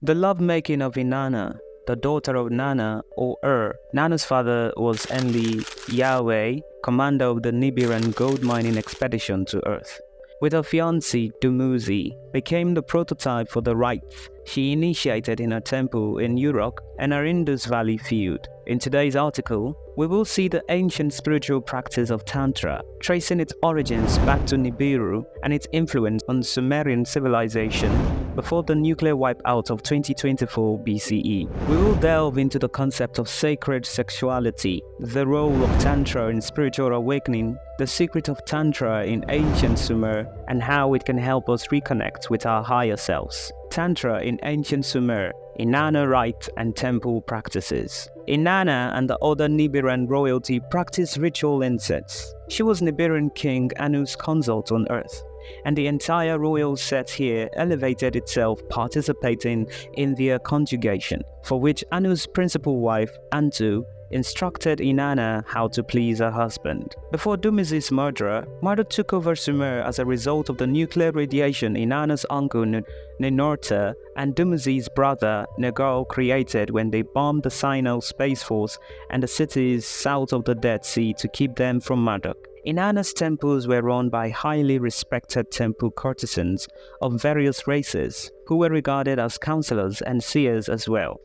The lovemaking of Inanna, the daughter of Nannar or Nanna's father was Enlil, Yahweh, commander of the Nibiran Goldmining Expedition to Earth. With her fiance Dumuzi, became the prototype for the rites she initiated in her temple in Uruk and her Indus Valley feud. In today's article, we will see the ancient spiritual practice of Tantra, tracing its origins back to Nibiru and its influence on Sumerian civilization before the nuclear wipeout of 2024 BCE. We will delve into the concept of sacred sexuality, the role of Tantra in spiritual awakening, the secret of Tantra in ancient Sumer, and how it can help us reconnect with our higher selves. Tantra in ancient Sumer, Inanna rite and temple practices. Inanna and the other Nibiran royalty practiced ritual incest. She was Nibiran king Anu's consort on earth, and the entire royal set here elevated itself participating in their conjugation, for which Anu's principal wife, Antu, instructed Inanna how to please her husband. Before Dumuzi's murderer, Marduk took over Sumer as a result of the nuclear radiation Inanna's uncle Nannar and Dumuzi's brother Nergal created when they bombed the Sinai Space Force and the cities south of the Dead Sea to keep them from Marduk. Inanna's temples were run by highly respected temple courtesans of various races, who were regarded as counselors and seers as well.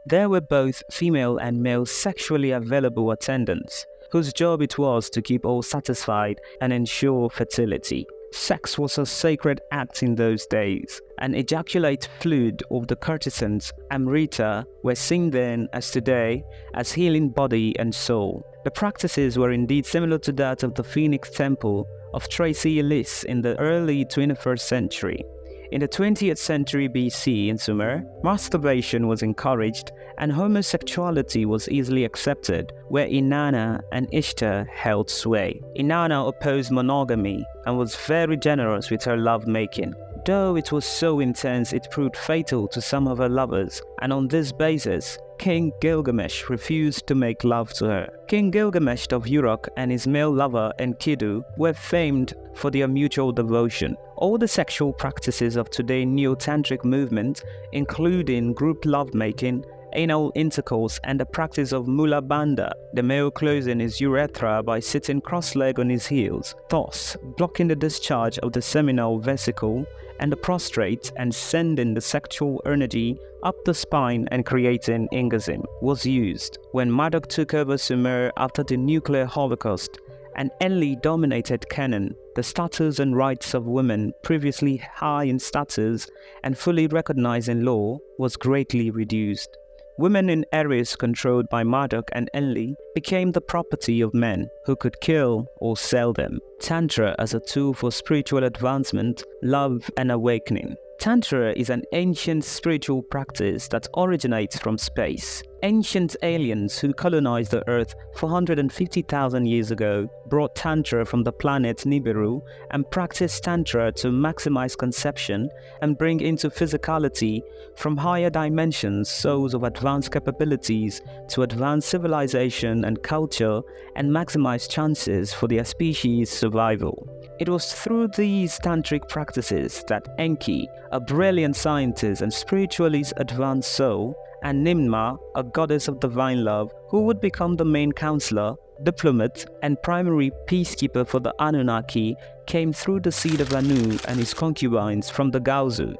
There were both female and male sexually available attendants, whose job it was to keep all satisfied and ensure fertility. Sex was a sacred act in those days, and ejaculate fluid of the courtesans, Amrita, were seen then as today as healing body and soul. The practices were indeed similar to that of the Phoenix Temple of Tracy Ellis in the early 21st century. In the 20th century BC in Sumer, masturbation was encouraged and homosexuality was easily accepted, where Inanna and Ishtar held sway. Inanna opposed monogamy and was very generous with her lovemaking. Though it was so intense it proved fatal to some of her lovers, and on this basis, King Gilgamesh refused to make love to her. King Gilgamesh of Uruk and his male lover Enkidu were famed for their mutual devotion. All the sexual practices of today's neo-tantric movement, including group lovemaking, anal intercourse, and the practice of mula bandha, the male closing his urethra by sitting cross-legged on his heels, thus blocking the discharge of the seminal vesicle and the prostate and sending the sexual energy up the spine and creating orgasm, was used. When Marduk took over Sumer after the nuclear holocaust and Enlil dominated Canaan, the status and rights of women, previously high in status and fully recognized in law, was greatly reduced. Women in areas controlled by Marduk and Enlil became the property of men who could kill or sell them. Tantra as a tool for spiritual advancement, love and awakening. Tantra is an ancient spiritual practice that originates from space. Ancient aliens who colonized the Earth 450,000 years ago brought Tantra from the planet Nibiru and practiced Tantra to maximize conception and bring into physicality from higher dimensions souls of advanced capabilities to advance civilization and culture and maximize chances for their species' survival. It was through these tantric practices that Enki, a brilliant scientist and spiritually advanced soul, and Nimna, a goddess of divine love, who would become the main counselor, diplomat, and primary peacekeeper for the Anunnaki, came through the seed of Anu and his concubines from the Gauzu,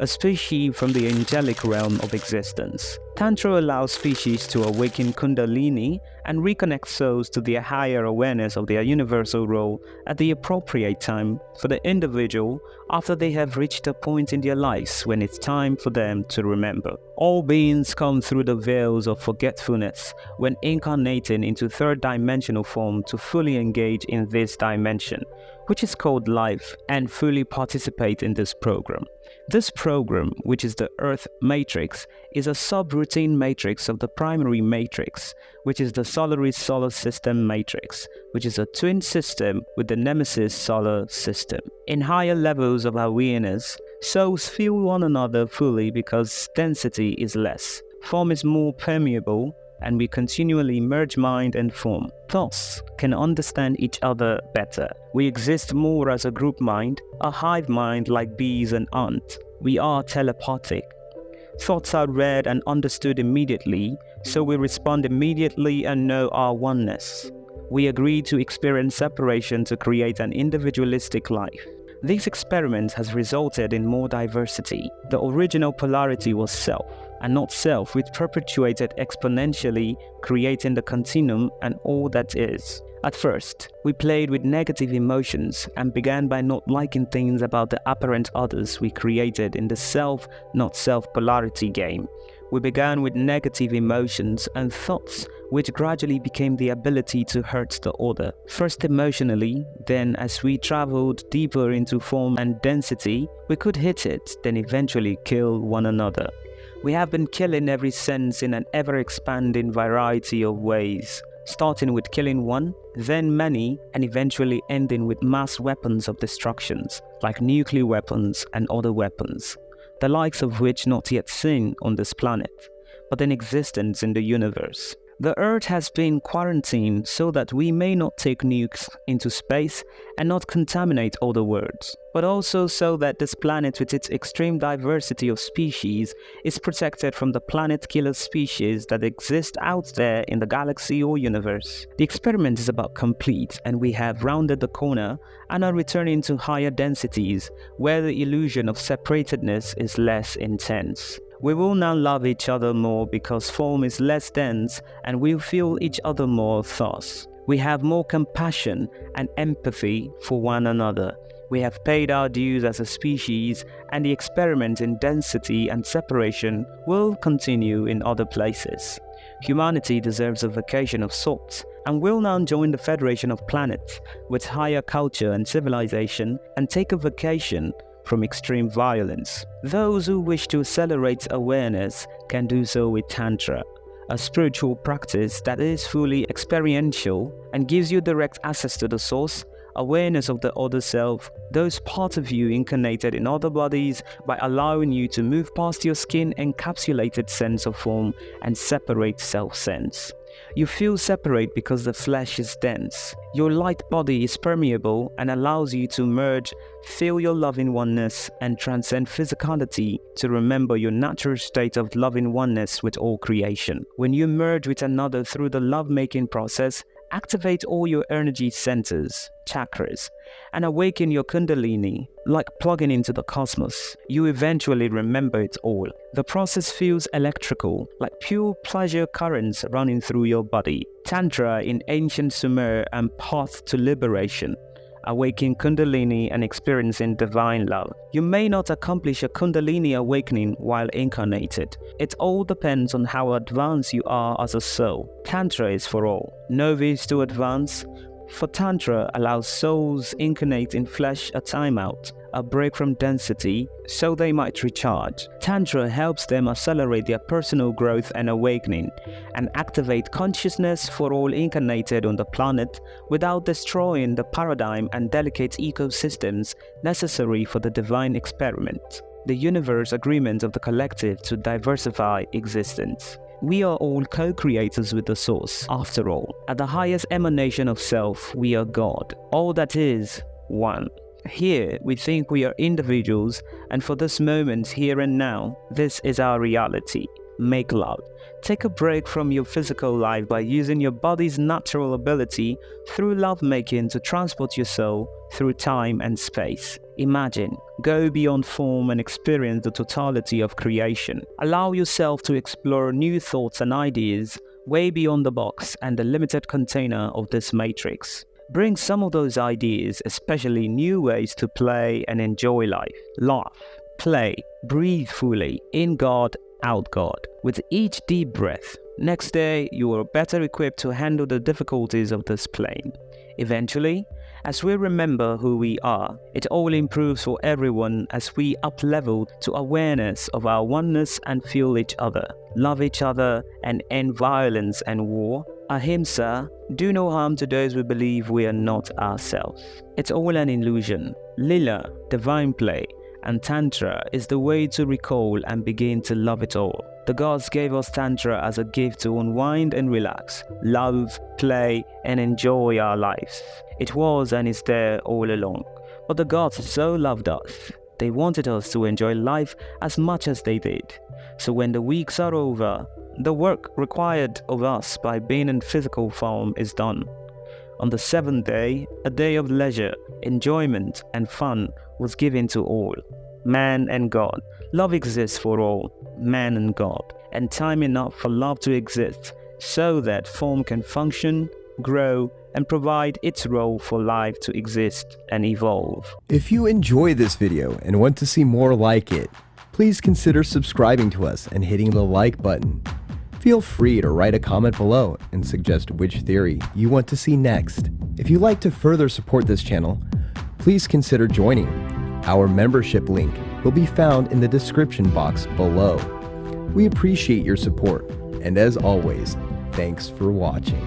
a species from the angelic realm of existence. Tantra allows species to awaken Kundalini and reconnect souls to their higher awareness of their universal role at the appropriate time for the individual after they have reached a point in their lives when it's time for them to remember. All beings come through the veils of forgetfulness when incarnating into third-dimensional form to fully engage in this dimension, which is called life, and fully participate in this program. This program, which is the Earth Matrix, is a subroutine matrix of the primary matrix, which is the Solaris Solar System Matrix, which is a twin system with the Nemesis Solar System. In higher levels of awareness, souls feel one another fully because density is less, form is more permeable, and we continually merge mind and form, thus can understand each other better. We exist more as a group mind, a hive mind like bees and ants. We are telepathic. Thoughts are read and understood immediately, so we respond immediately and know our oneness. We agree to experience separation to create an individualistic life. This experiment has resulted in more diversity. The original polarity was self, and not self, which perpetuated exponentially, creating the continuum and all that is. At first, we played with negative emotions and began by not liking things about the apparent others we created in the self, not self polarity game. We began with negative emotions and thoughts, which gradually became the ability to hurt the other. First emotionally, then as we traveled deeper into form and density, we could hit it, then eventually kill one another. We have been killing every sense in an ever-expanding variety of ways, starting with killing one, then many, and eventually ending with mass weapons of destructions, like nuclear weapons and other weapons, the likes of which not yet seen on this planet, but in existence in the universe. The Earth has been quarantined so that we may not take nukes into space and not contaminate other worlds, but also so that this planet with its extreme diversity of species is protected from the planet killer species that exist out there in the galaxy or universe. The experiment is about complete, and we have rounded the corner and are returning to higher densities where the illusion of separatedness is less intense. We will now love each other more because form is less dense and we'll feel each other more thus. We have more compassion and empathy for one another. We have paid our dues as a species, and the experiment in density and separation will continue in other places. Humanity deserves a vacation of sorts, and will now join the Federation of Planets with higher culture and civilization and take a vacation from extreme violence. Those who wish to accelerate awareness can do so with Tantra, a spiritual practice that is fully experiential and gives you direct access to the source, awareness of the other self, those parts of you incarnated in other bodies, by allowing you to move past your skin-encapsulated sense of form and separate self-sense. You feel separate because the flesh is dense. Your light body is permeable and allows you to merge, feel your loving oneness, and transcend physicality to remember your natural state of loving oneness with all creation. When you merge with another through the lovemaking process, activate all your energy centers, chakras, and awaken your kundalini, like plugging into the cosmos. You eventually remember it all. The process feels electrical, like pure pleasure currents running through your body. Tantra in ancient Sumer and path to liberation. Awakening Kundalini and experiencing divine love. You may not accomplish a Kundalini awakening while incarnated. It all depends on how advanced you are as a soul. Tantra is for all. Novice to advance. For Tantra allows souls incarnate in flesh a timeout, a break from density, so they might recharge. Tantra helps them accelerate their personal growth and awakening, and activate consciousness for all incarnated on the planet without destroying the paradigm and delicate ecosystems necessary for the divine experiment, the universe agreement of the collective to diversify existence. We are all co-creators with the source, after all. At the highest emanation of self, we are God. All that is, one. Here, we think we are individuals, and for this moment, here and now, this is our reality. Make love. Take a break from your physical life by using your body's natural ability through lovemaking to transport your soul through time and space. Imagine, go beyond form and experience the totality of creation. Allow yourself to explore new thoughts and ideas way beyond the box and the limited container of this matrix. Bring some of those ideas, especially new ways to play and enjoy life. Laugh, play, breathe fully, in God, out God. With each deep breath, next day you are better equipped to handle the difficulties of this plane. Eventually, as we remember who we are, it all improves for everyone as we up-level to awareness of our oneness and feel each other, love each other, and end violence and war. Ahimsa, do no harm to those who believe we are not ourselves. It's all an illusion. Lila, divine play, and Tantra is the way to recall and begin to love it all. The gods gave us Tantra as a gift to unwind and relax, love, play, and enjoy our lives. It was and is there all along. But the gods so loved us They wanted us to enjoy life as much as they did. So when the weeks are over, the work required of us by being in physical form is done. On the seventh day, a day of leisure, enjoyment, and fun was given to all, man and God. Love exists for all, man and God, and time enough for love to exist, so that form can function, grow, and provide its role for life to exist and evolve. If you enjoy this video and want to see more like it, please consider subscribing to us and hitting the like button. Feel free to write a comment below and suggest which theory you want to see next. If you'd like to further support this channel, please consider joining. Our membership link will be found in the description box below. We appreciate your support, and as always, thanks for watching.